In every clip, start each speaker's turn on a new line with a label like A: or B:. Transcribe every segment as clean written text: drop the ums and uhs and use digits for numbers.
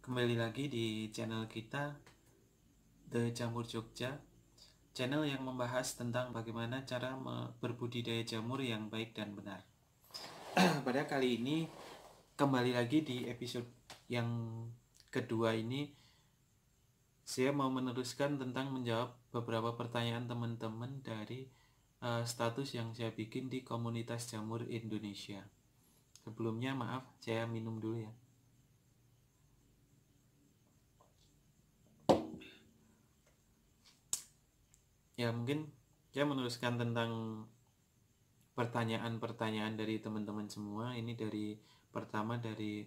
A: Kembali lagi di channel kita The Jamur Jogja, channel yang membahas tentang bagaimana cara berbudidaya jamur yang baik dan benar. Pada kali ini kembali lagi di episode yang kedua ini, saya mau meneruskan tentang menjawab beberapa pertanyaan teman-teman dari status yang saya bikin di komunitas jamur Indonesia. Sebelumnya maaf, saya minum dulu ya. Ya, mungkin saya meneruskan tentang pertanyaan-pertanyaan dari teman-teman semua. Ini pertama dari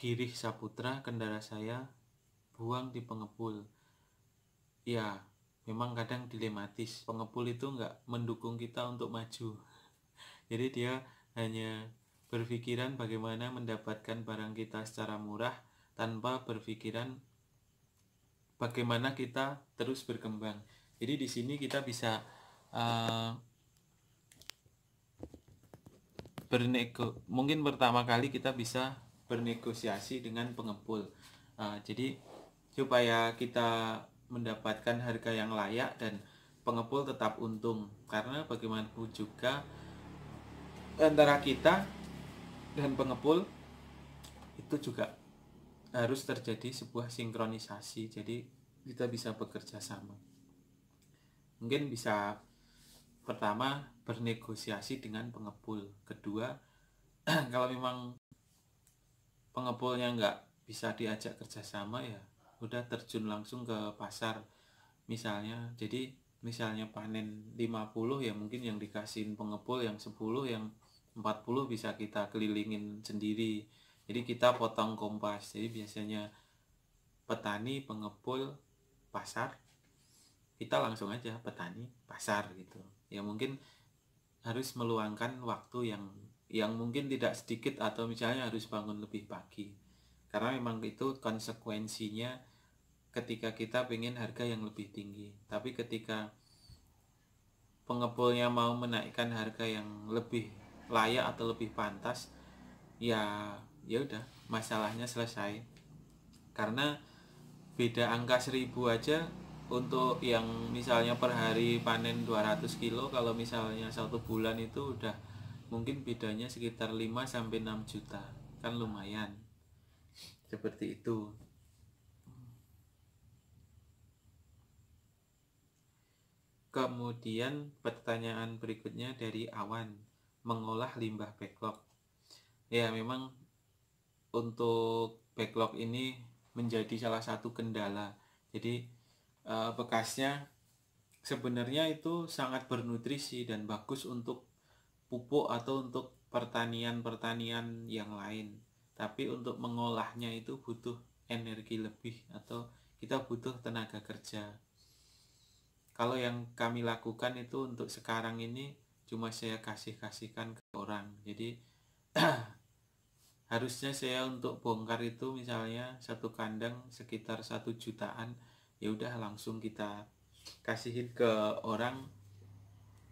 A: Girih Saputra, kendala saya buang di pengepul. Ya, memang kadang dilematis. Pengepul itu nggak mendukung kita untuk maju. Jadi dia hanya berpikiran bagaimana mendapatkan barang kita secara murah tanpa berpikiran bagaimana kita terus berkembang. Jadi di sini kita bisa mungkin pertama kali kita bisa bernegosiasi dengan pengepul. Jadi supaya kita mendapatkan harga yang layak dan pengepul tetap untung, karena bagaimanapun juga antara kita dan pengepul itu juga harus terjadi sebuah sinkronisasi. Jadi kita bisa bekerja sama. Mungkin bisa pertama bernegosiasi dengan pengepul. Kedua, kalau memang pengepulnya nggak bisa diajak kerjasama, ya udah terjun langsung ke pasar misalnya. Jadi misalnya panen 50, ya mungkin yang dikasihin pengepul yang 10, yang 40 bisa kita kelilingin sendiri. Jadi kita potong kompas. Jadi biasanya petani, pengepul, pasar, kita langsung aja petani, pasar gitu. Ya mungkin harus meluangkan waktu yang mungkin tidak sedikit, atau misalnya harus bangun lebih pagi, karena memang itu konsekuensinya ketika kita pengen harga yang lebih tinggi. Tapi ketika pengepulnya mau menaikkan harga yang lebih layak atau lebih pantas, ya udah, masalahnya selesai. Karena beda angka 1000 aja untuk yang misalnya per hari panen 200 kilo, kalau misalnya 1 bulan itu udah mungkin bedanya sekitar 5-6 juta, kan lumayan. Seperti itu. Kemudian pertanyaan berikutnya dari Awan, mengolah limbah backlog. Ya memang untuk backlog ini menjadi salah satu kendala. Jadi bekasnya sebenarnya itu sangat bernutrisi dan bagus untuk pupuk atau untuk pertanian-pertanian yang lain. Tapi untuk mengolahnya itu butuh energi lebih, atau kita butuh tenaga kerja. Kalau yang kami lakukan itu untuk sekarang ini cuma saya kasihkan ke orang. Jadi harusnya saya untuk bongkar itu misalnya satu kandang sekitar 1 jutaan, ya udah langsung kita kasihin ke orang.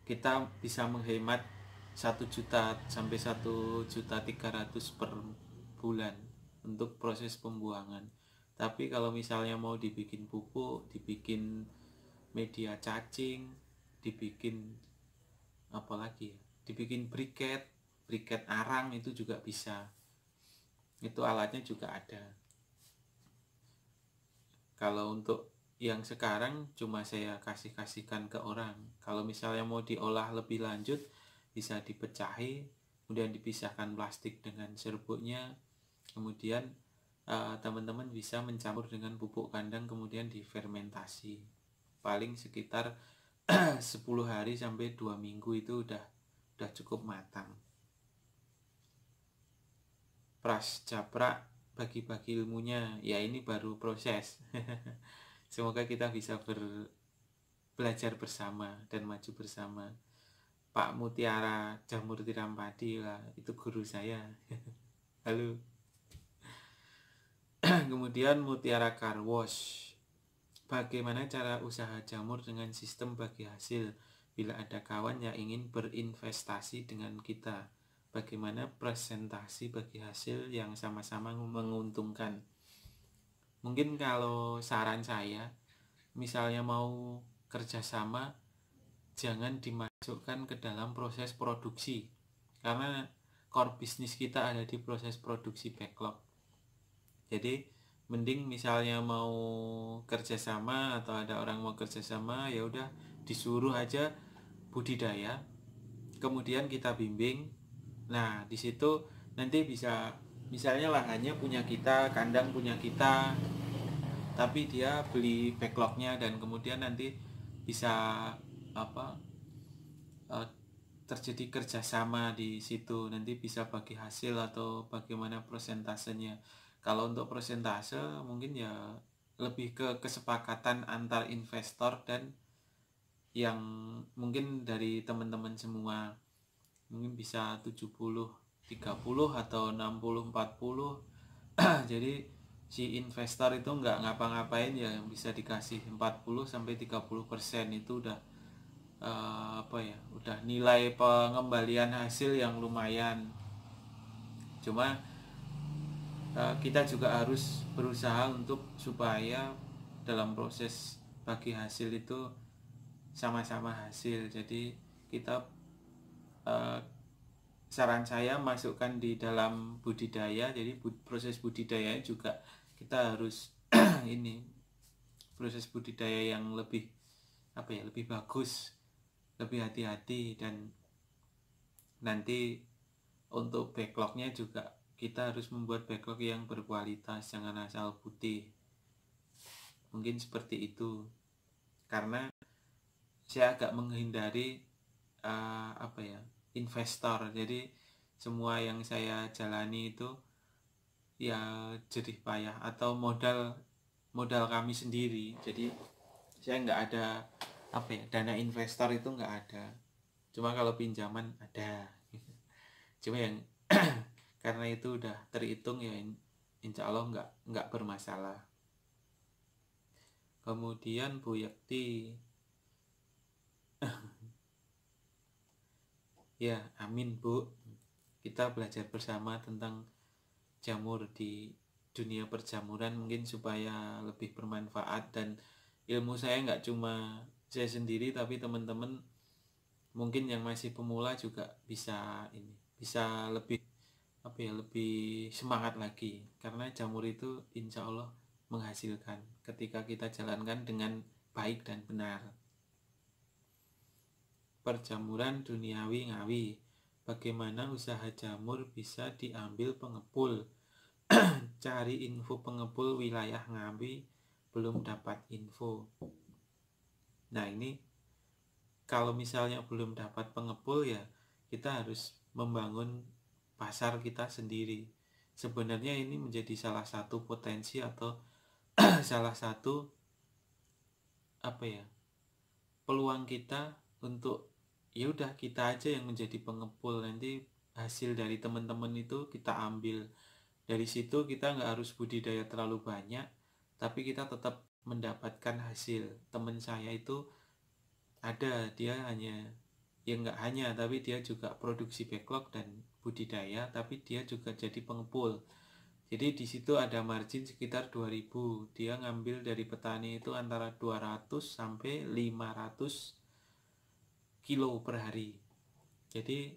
A: Kita bisa menghemat 1 juta sampai 1.300.000 per bulan untuk proses pembuangan. Tapi kalau misalnya mau dibikin pupuk, dibikin media cacing, dibikin apa lagi ya, dibikin briket arang, itu juga bisa. Itu alatnya juga ada. Kalau untuk yang sekarang cuma saya kasihkan ke orang. Kalau misalnya mau diolah lebih lanjut, bisa dipecahi, kemudian dipisahkan plastik dengan serbuknya, kemudian teman-teman bisa mencampur dengan pupuk kandang, kemudian difermentasi. Paling sekitar 10 hari sampai 2 minggu itu udah cukup matang. Pras Japra bagi-bagi ilmunya, ya ini baru proses. Semoga kita bisa belajar bersama dan maju bersama. Pak Mutiara Jamur Tiram Padi lah, itu guru saya. Halo. Kemudian Mutiara Car Wash, bagaimana cara usaha jamur dengan sistem bagi hasil? Bila ada kawan yang ingin berinvestasi dengan kita, bagaimana presentasi bagi hasil yang sama-sama menguntungkan? Mungkin kalau saran saya, misalnya mau kerjasama, jangan dimasukkan ke dalam proses produksi, karena core bisnis kita ada di proses produksi backlog. Jadi mending misalnya mau kerjasama atau ada orang mau kerjasama, ya udah disuruh aja budidaya, kemudian kita bimbing. Nah di situ nanti bisa, misalnya lahannya punya kita, kandang punya kita, tapi dia beli backlognya, dan kemudian nanti bisa apa eh, terjadi kerjasama di situ, nanti bisa bagi hasil atau bagaimana persentasenya. Kalau untuk persentase mungkin ya lebih ke kesepakatan antar investor dan yang mungkin dari teman-teman semua, mungkin bisa 70-30 atau 60-40. Jadi si investor itu nggak ngapa-ngapain ya, yang bisa dikasih 40-30% itu udah apa ya, udah nilai pengembalian hasil yang lumayan. Cuma kita juga harus berusaha untuk supaya dalam proses bagi hasil itu sama-sama hasil. Jadi kita eh, saran saya masukkan di dalam budidaya. Jadi proses budidaya juga kita harus ini, proses budidaya yang lebih apa ya, lebih bagus, lebih hati-hati. Dan nanti untuk backlognya juga kita harus membuat backlog yang berkualitas, jangan asal putih. Mungkin seperti itu, karena saya agak menghindari apa ya, investor. Jadi semua yang saya jalani itu ya jerih payah atau modal kami sendiri. Jadi saya nggak ada apa ya, dana investor itu nggak ada. Cuma kalau pinjaman ada. Cuma yang karena itu udah terhitung ya, insya Allah nggak bermasalah. Kemudian Bu Yakti, ya amin Bu, kita belajar bersama tentang jamur di dunia perjamuran, mungkin supaya lebih bermanfaat. Dan ilmu saya nggak cuma saya sendiri, tapi teman-teman mungkin yang masih pemula juga bisa ini, bisa lebih apa ya, lebih semangat lagi, karena jamur itu insya Allah menghasilkan ketika kita jalankan dengan baik dan benar. Perjamuran duniawi ngawi, bagaimana usaha jamur bisa diambil pengepul? Cari info pengepul wilayah Ngawi, belum dapat info. Nah ini kalau misalnya belum dapat pengepul ya, kita harus membangun pasar kita sendiri. Sebenarnya ini menjadi salah satu potensi atau salah satu apa ya, peluang kita untuk ya udah kita aja yang menjadi pengepul. Nanti hasil dari teman-teman itu kita ambil. Dari situ kita nggak harus budidaya terlalu banyak, tapi kita tetap mendapatkan hasil. Teman saya itu ada, dia hanya, ya nggak hanya, tapi dia juga produksi backlog dan budidaya, tapi dia juga jadi pengepul. Jadi di situ ada margin sekitar 2000. Dia ngambil dari petani itu antara 200 sampai 500 kilo per hari. Jadi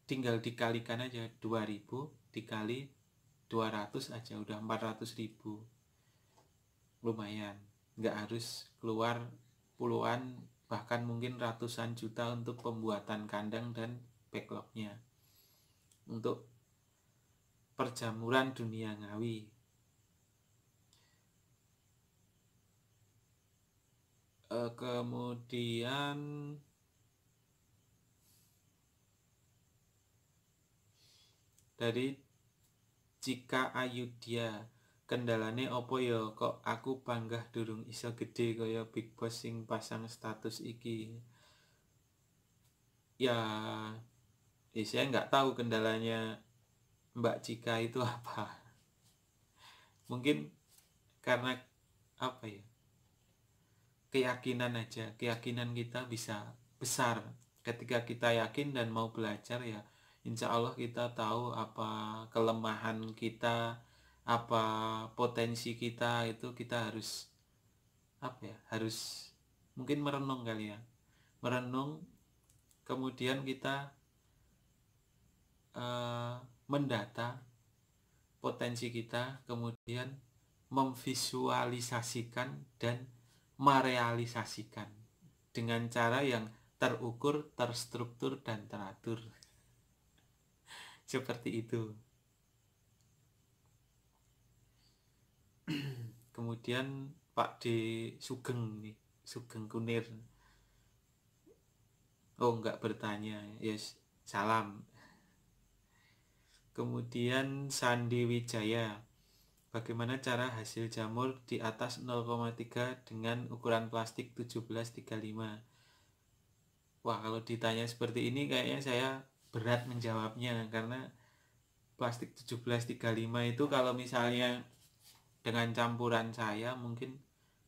A: tinggal dikalikan aja, 2000 dikali 200 aja udah 400.000. Lumayan, nggak harus keluar puluhan bahkan mungkin ratusan juta untuk pembuatan kandang dan backlognya untuk perjamuran dunia ngawi. Kemudian dari Cika Ayudya, kendalane opo ya kok aku panggah durung iso gede kaya Big Boss sing pasang status iki? Ya, saya nggak tahu kendalanya Mbak Cika itu apa. Mungkin karena apa ya, keyakinan aja, keyakinan kita bisa besar. Ketika kita yakin dan mau belajar ya, insya Allah kita tahu apa kelemahan kita, apa potensi kita, itu kita harus harus mungkin merenung kali ya, merenung, kemudian kita mendata potensi kita, kemudian memvisualisasikan dan merealisasikan dengan cara yang terukur, terstruktur, dan teratur. Seperti itu. Kemudian Pak D. Sugeng nih, Sugeng Kunir. Oh, enggak bertanya. Yes, salam. Kemudian Sandi Wijaya. Bagaimana cara hasil jamur di atas 0,3 dengan ukuran plastik 1735? Wah, kalau ditanya seperti ini kayaknya saya berat menjawabnya, karena plastik 1735 itu kalau misalnya dengan campuran saya mungkin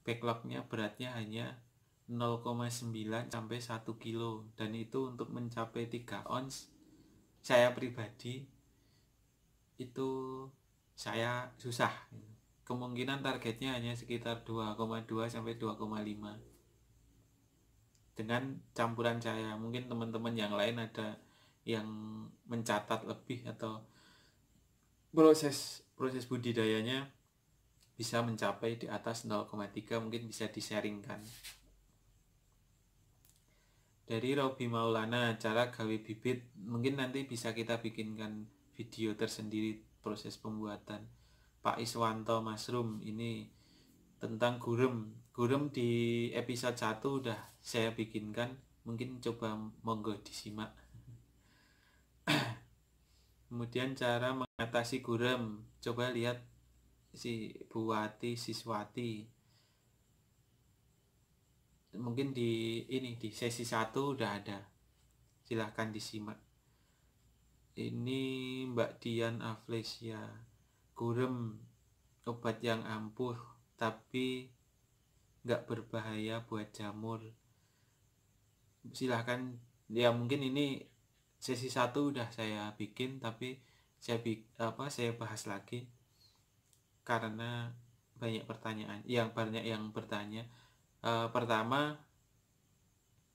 A: backlognya beratnya hanya 0,9 sampai 1 kilo, dan itu untuk mencapai 3 ons saya pribadi itu saya susah. Kemungkinan targetnya hanya sekitar 2,2 sampai 2,5 dengan campuran saya. Mungkin teman-teman yang lain ada yang mencatat lebih atau proses budidayanya bisa mencapai di atas 0,3, mungkin bisa di-sharingkan. Dari Robi Maulana, cara gawe bibit, mungkin nanti bisa kita bikinkan video tersendiri proses pembuatan. Pak Iswanto Mushroom, ini tentang gurem. Gurem di episode 1 udah saya bikinkan, mungkin coba monggo disimak. Kemudian cara mengatasi gurem, coba lihat si Buwati Siswati. Mungkin di sesi 1 udah ada. Silahkan disimak. Ini Mbak Dian Aflesia. Gurem obat yang ampuh tapi nggak berbahaya buat jamur. Silahkan ya, mungkin ini sesi 1 udah saya bikin, tapi saya bahas lagi karena banyak yang bertanya. Pertama,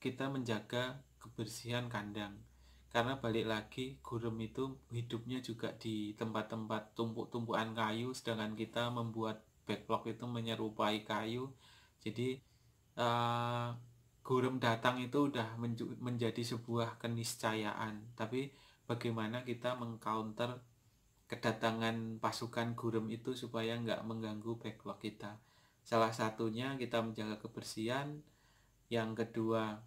A: kita menjaga kebersihan kandang, karena balik lagi gurem itu hidupnya juga di tempat-tempat tumpuk-tumpukan kayu, sedangkan kita membuat backlog itu menyerupai kayu. Jadi gurem datang itu udah menjadi sebuah keniscayaan, tapi bagaimana kita mengcounter kedatangan pasukan gurem itu supaya nggak mengganggu backlog kita. Salah satunya kita menjaga kebersihan, yang kedua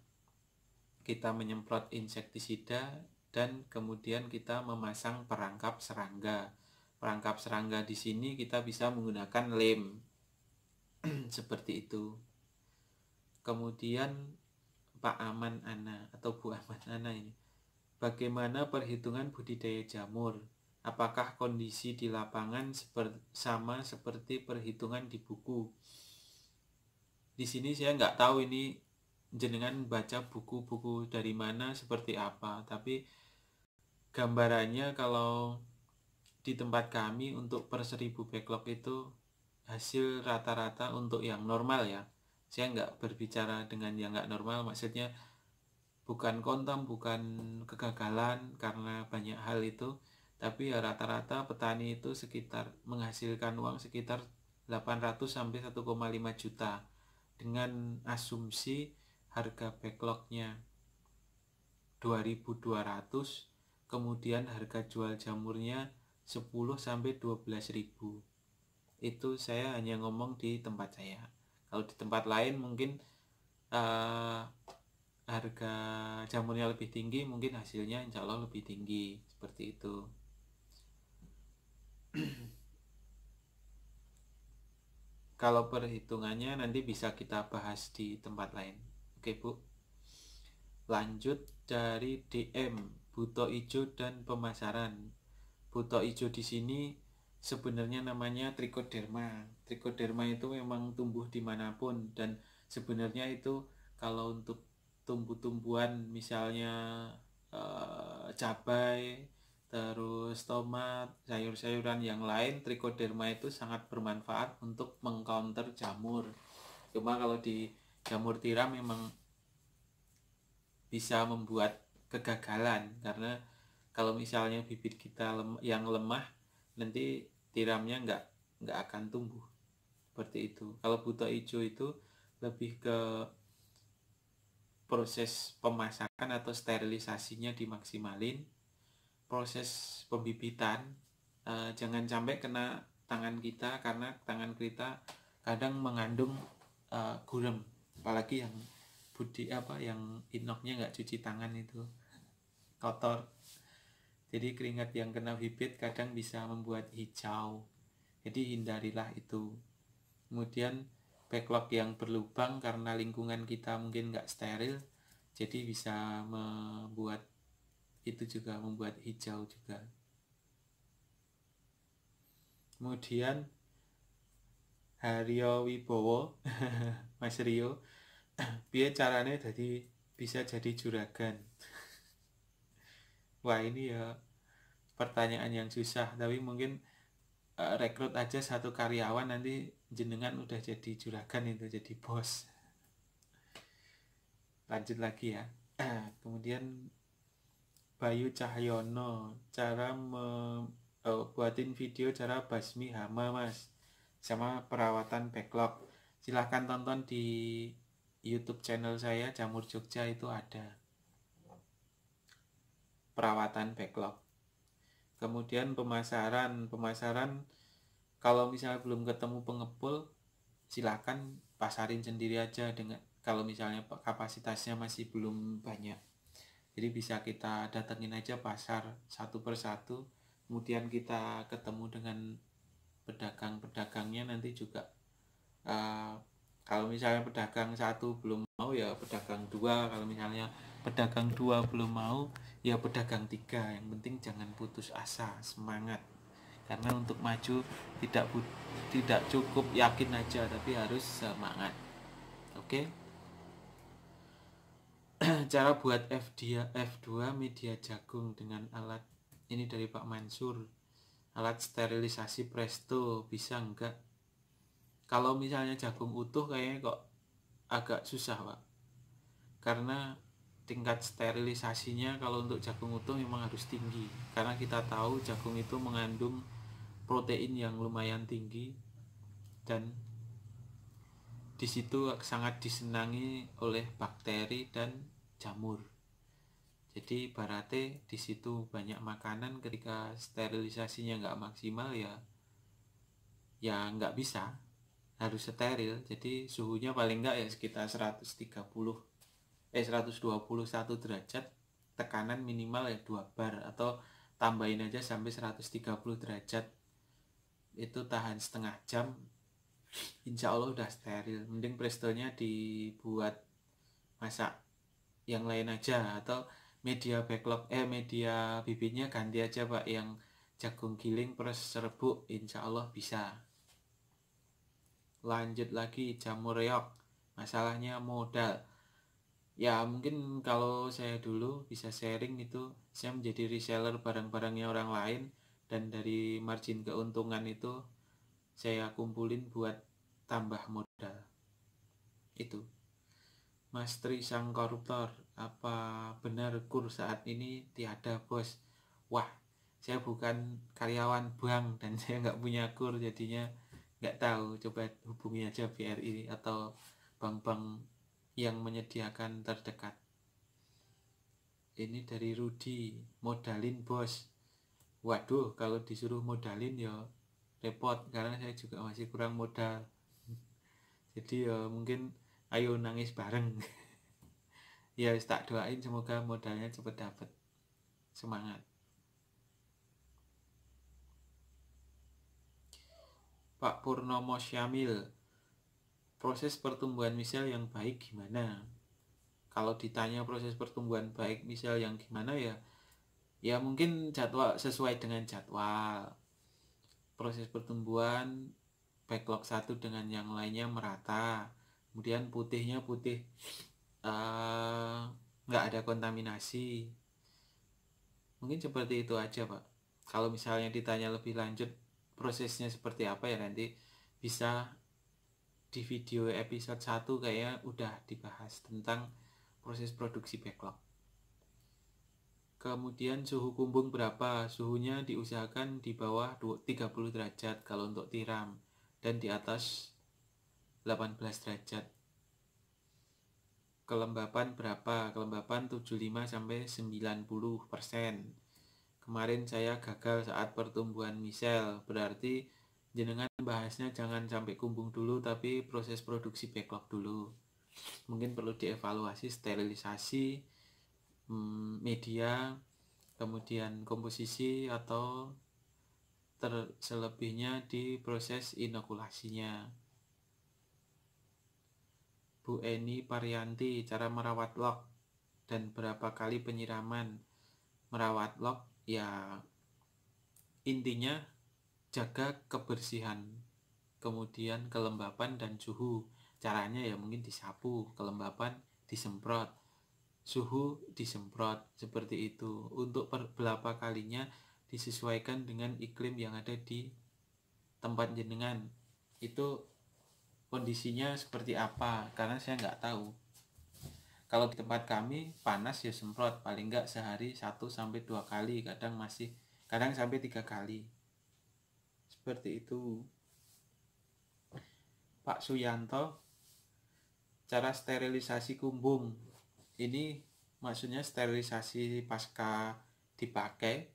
A: kita menyemprot insektisida, dan kemudian kita memasang perangkap serangga. Perangkap serangga di sini kita bisa menggunakan lem seperti itu. Kemudian Pak Aman Ana atau Bu Aman Ana ini, bagaimana perhitungan budidaya jamur? Apakah kondisi di lapangan sama seperti perhitungan di buku? Di sini saya nggak tahu ini jenengan baca buku-buku dari mana, seperti apa, tapi gambarannya kalau di tempat kami untuk per 1000 backlog itu hasil rata-rata untuk yang normal ya. Saya nggak berbicara dengan yang nggak normal, maksudnya bukan kontam, bukan kegagalan karena banyak hal itu, tapi ya rata-rata petani itu sekitar menghasilkan uang sekitar 800 sampai 1,5 juta dengan asumsi harga backlognya 2.200, kemudian harga jual jamurnya 10 sampai 12.000. Itu saya hanya ngomong di tempat saya. Kalau di tempat lain mungkin harga jamurnya lebih tinggi, mungkin hasilnya insya Allah lebih tinggi, seperti itu. Kalau perhitungannya nanti bisa kita bahas di tempat lain. Oke Bu. Lanjut dari DM Buto Ijo dan pemasaran. Buto Ijo di sini sebenarnya namanya Trichoderma. Trichoderma itu memang tumbuh dimanapun, dan sebenarnya itu kalau untuk tumbuh-tumbuhan misalnya cabai, terus tomat, sayur-sayuran yang lain, trichoderma itu sangat bermanfaat untuk mengcounter jamur. Cuma kalau di jamur tiram memang bisa membuat kegagalan, karena kalau misalnya bibit kita yang lemah, nanti tiramnya nggak akan tumbuh seperti itu. Kalau buto ijo itu lebih ke proses pemasakan atau sterilisasinya dimaksimalin, proses pembibitan jangan sampai kena tangan kita, karena tangan kita kadang mengandung gurem, apalagi yang yang inoknya nggak cuci tangan itu kotor. Jadi keringat yang kena bibit kadang bisa membuat hijau, jadi hindarilah itu. Kemudian backlog yang berlubang karena lingkungan kita mungkin nggak steril, jadi bisa membuat itu juga membuat hijau juga. Kemudian Haryo Wibowo Mas Rio, piye carane bisa jadi juragan? Wah, ini ya pertanyaan yang susah, tapi mungkin rekrut aja satu karyawan, nanti jenengan udah jadi juragan, itu jadi bos. Lanjut lagi ya. Kemudian Bayu Cahyono, buatin video cara basmi hama Mas, sama perawatan backlog. Silahkan tonton di YouTube channel saya Jamur Jogja, itu ada perawatan backlog. Kemudian pemasaran kalau misalnya belum ketemu pengepul, silakan pasarin sendiri aja, dengan kalau misalnya kapasitasnya masih belum banyak. Jadi bisa kita datengin aja pasar satu persatu, kemudian kita ketemu dengan pedagang-pedagangnya. Nanti juga kalau misalnya pedagang satu belum mau, ya pedagang dua. Kalau misalnya pedagang dua belum mau, ya pedagang tiga. Yang penting jangan putus asa, semangat. Karena untuk maju tidak cukup yakin aja, tapi harus semangat. Oke? Cara buat F2 media jagung dengan alat ini dari Pak Mansur. Alat sterilisasi Presto, bisa enggak? Kalau misalnya jagung utuh kayaknya kok agak susah, Pak. Karena tingkat sterilisasinya kalau untuk jagung utuh memang harus tinggi. Karena kita tahu jagung itu mengandung protein yang lumayan tinggi, dan di situ sangat disenangi oleh bakteri dan jamur. Jadi ibaratnya di situ banyak makanan, ketika sterilisasinya nggak maksimal, ya nggak bisa, harus steril. Jadi suhunya paling nggak ya sekitar 121 derajat, tekanan minimal ya 2 bar, atau tambahin aja sampai 130 derajat, itu tahan setengah jam, insya Allah udah steril. Mending prestonya dibuat masak yang lain aja, atau media bibitnya ganti aja Pak, yang jagung giling plus serbuk, insya Allah bisa. Lanjut lagi, jamur reog, masalahnya modal. Ya mungkin kalau saya dulu bisa sharing, itu saya menjadi reseller barang-barangnya orang lain, dan dari margin keuntungan itu saya kumpulin buat tambah modal. Itu Mas Tri sang koruptor, apa benar kur saat ini tiada bos? Wah, saya bukan karyawan bank dan saya nggak punya kur, jadinya nggak tahu. Coba hubungi aja BRI atau bank-bank yang menyediakan terdekat. Ini dari Rudi, modalin bos. Waduh, kalau disuruh modalin ya repot, karena saya juga masih kurang modal. Jadi ya mungkin ayo nangis bareng. Ya tak doain semoga modalnya cepet dapet. Semangat. Pak Purnomo Syamil, proses pertumbuhan misel yang baik gimana? Kalau ditanya proses pertumbuhan baik misel yang gimana, ya mungkin jadwal, sesuai dengan jadwal. Proses pertumbuhan backlog satu dengan yang lainnya merata. Kemudian putihnya nggak ada kontaminasi. Mungkin seperti itu aja Pak. Kalau misalnya ditanya lebih lanjut prosesnya seperti apa ya nanti bisa di video episode 1 kayaknya udah dibahas tentang proses produksi backlog. Kemudian suhu kumbung berapa? Suhunya diusahakan di bawah 30 derajat kalau untuk tiram dan di atas 18 derajat. Kelembapan berapa? Kelembapan 75 sampai 90%. Kemarin saya gagal saat pertumbuhan misel, berarti jenengan bahasnya jangan sampai kumbung dulu tapi proses produksi backlog dulu. Mungkin perlu dievaluasi sterilisasi media, kemudian komposisi atau selebihnya di proses inokulasinya. Bu Eni Parianti, cara merawat log dan berapa kali penyiraman. Merawat log ya intinya jaga kebersihan, kemudian kelembapan dan suhu. Caranya ya mungkin disapu, kelembapan disemprot, suhu disemprot, seperti itu. Untuk berapa kalinya disesuaikan dengan iklim yang ada di tempat jenengan. Itu kondisinya seperti apa, karena saya nggak tahu. Kalau di tempat kami panas ya semprot paling nggak sehari 1-2 kali, kadang sampai 3 kali. Seperti itu. Pak Suyanto, cara sterilisasi kumbung. Ini maksudnya sterilisasi pasca dipakai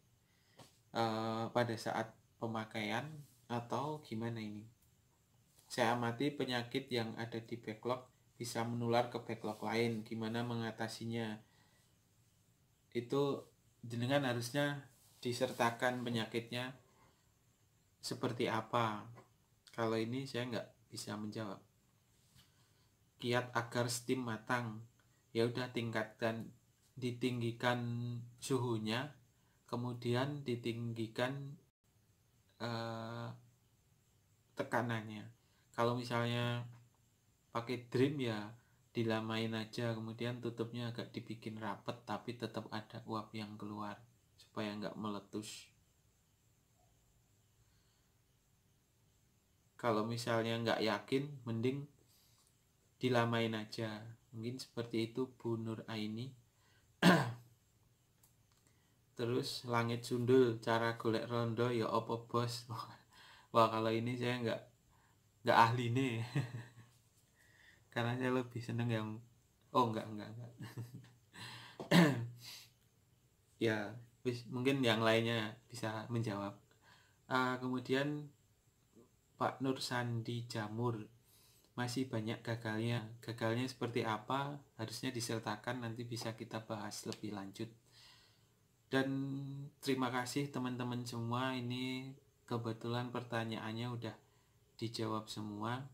A: pada saat pemakaian atau gimana ini? Saya amati penyakit yang ada di backlog bisa menular ke backlog lain. Gimana mengatasinya? Itu jenengan harusnya disertakan penyakitnya seperti apa. Kalau ini saya nggak bisa menjawab. Kiat agar steam matang, ya udah ditinggikan suhunya, kemudian ditinggikan tekanannya. Kalau misalnya pakai dream ya dilamain aja, kemudian tutupnya agak dibikin rapet tapi tetap ada uap yang keluar supaya nggak meletus. Kalau misalnya nggak yakin, mending dilamain aja. Mungkin seperti itu Bu Nur Aini. Terus langit sundul, cara golek rondo ya opo bos? Wah kalau ini saya nggak ahli nih. Karena saya lebih seneng yang enggak. Ya, mungkin yang lainnya bisa menjawab. Kemudian Pak Nur Sandi Jamur, masih banyak gagalnya. Gagalnya seperti apa? Harusnya disertakan, nanti bisa kita bahas lebih lanjut. Dan terima kasih teman-teman semua. Ini kebetulan pertanyaannya udah dijawab semua.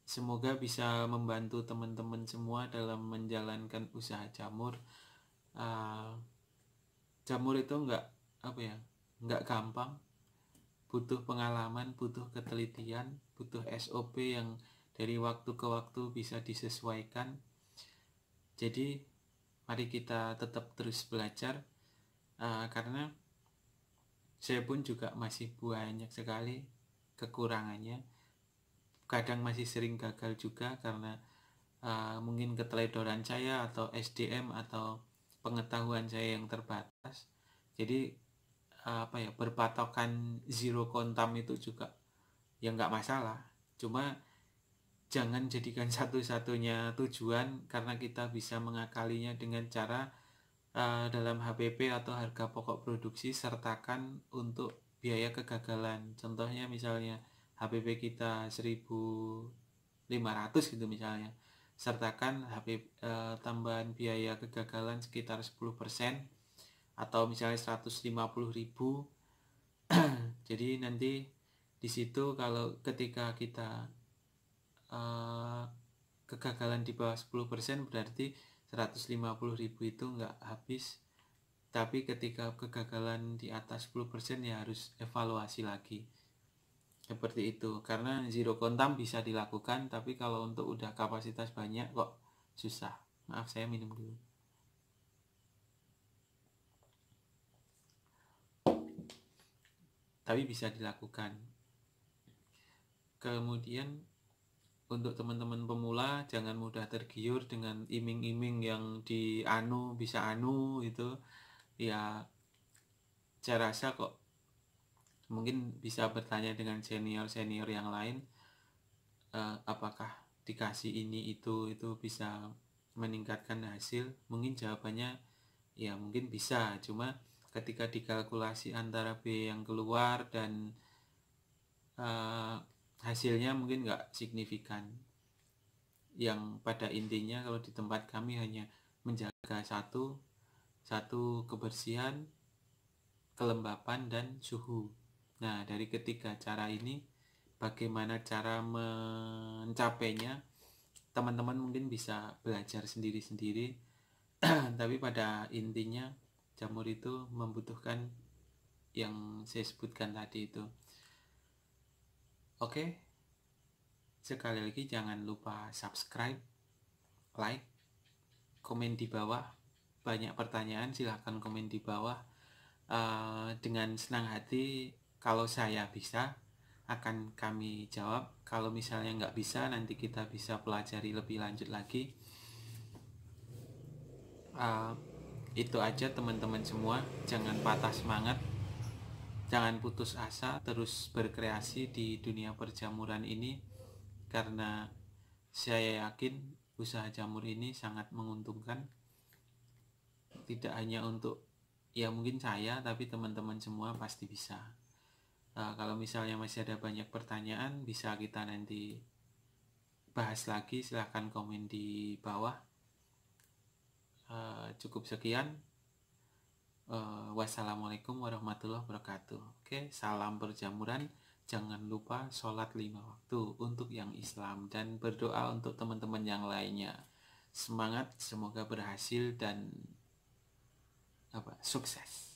A: Semoga bisa membantu teman-teman semua dalam menjalankan usaha jamur. Jamur itu nggak gampang. Butuh pengalaman, butuh ketelitian, butuh SOP yang dari waktu ke waktu bisa disesuaikan. Jadi mari kita tetap terus belajar, karena saya pun juga masih banyak sekali kekurangannya. Kadang masih sering gagal juga karena mungkin keteledoran saya atau SDM atau pengetahuan saya yang terbatas. Jadi berpatokan zero kontam itu juga ya nggak masalah, cuma jangan jadikan satu-satunya tujuan, karena kita bisa mengakalinya dengan cara dalam HPP atau harga pokok produksi sertakan untuk biaya kegagalan. Contohnya misalnya HPP kita 1.500 gitu misalnya, sertakan tambahan biaya kegagalan sekitar 10%, atau misalnya 150.000. Jadi nanti di situ kalau ketika kita kegagalan di bawah 10% berarti 150.000 itu nggak habis. Tapi ketika kegagalan di atas 10% ya harus evaluasi lagi. Seperti itu. Karena zero kontam bisa dilakukan, tapi kalau untuk udah kapasitas banyak kok susah. Maaf saya minum dulu. tapi bisa dilakukan. Kemudian untuk teman-teman pemula, jangan mudah tergiur dengan iming-iming yang bisa itu ya. Saya rasa kok mungkin bisa bertanya dengan senior yang lain, apakah dikasih ini itu bisa meningkatkan hasil. Mungkin jawabannya ya mungkin bisa, cuma ketika dikalkulasi antara B yang keluar dan hasilnya mungkin nggak signifikan. Yang pada intinya kalau di tempat kami hanya menjaga satu kebersihan, kelembapan, dan suhu. Nah, dari ketiga cara ini, bagaimana cara mencapainya, teman-teman mungkin bisa belajar sendiri-sendiri. Tapi pada intinya jamur itu membutuhkan yang saya sebutkan tadi itu. Oke, sekali lagi jangan lupa subscribe, like, komen di bawah. Banyak pertanyaan silahkan komen di bawah. Dengan senang hati, kalau saya bisa akan kami jawab. Kalau misalnya nggak bisa, nanti kita bisa pelajari lebih lanjut lagi. Itu aja teman-teman semua, jangan patah semangat, jangan putus asa, terus berkreasi di dunia perjamuran ini, karena saya yakin usaha jamur ini sangat menguntungkan. Tidak hanya untuk ya mungkin saya, tapi teman-teman semua pasti bisa. Kalau misalnya masih ada banyak pertanyaan, bisa kita nanti bahas lagi, silahkan komen di bawah. Cukup sekian. Wassalamualaikum warahmatullahi wabarakatuh. Oke, salam perjamuran. Jangan lupa sholat 5 waktu untuk yang Islam, dan berdoa untuk teman-teman yang lainnya. Semangat, semoga berhasil dan sukses.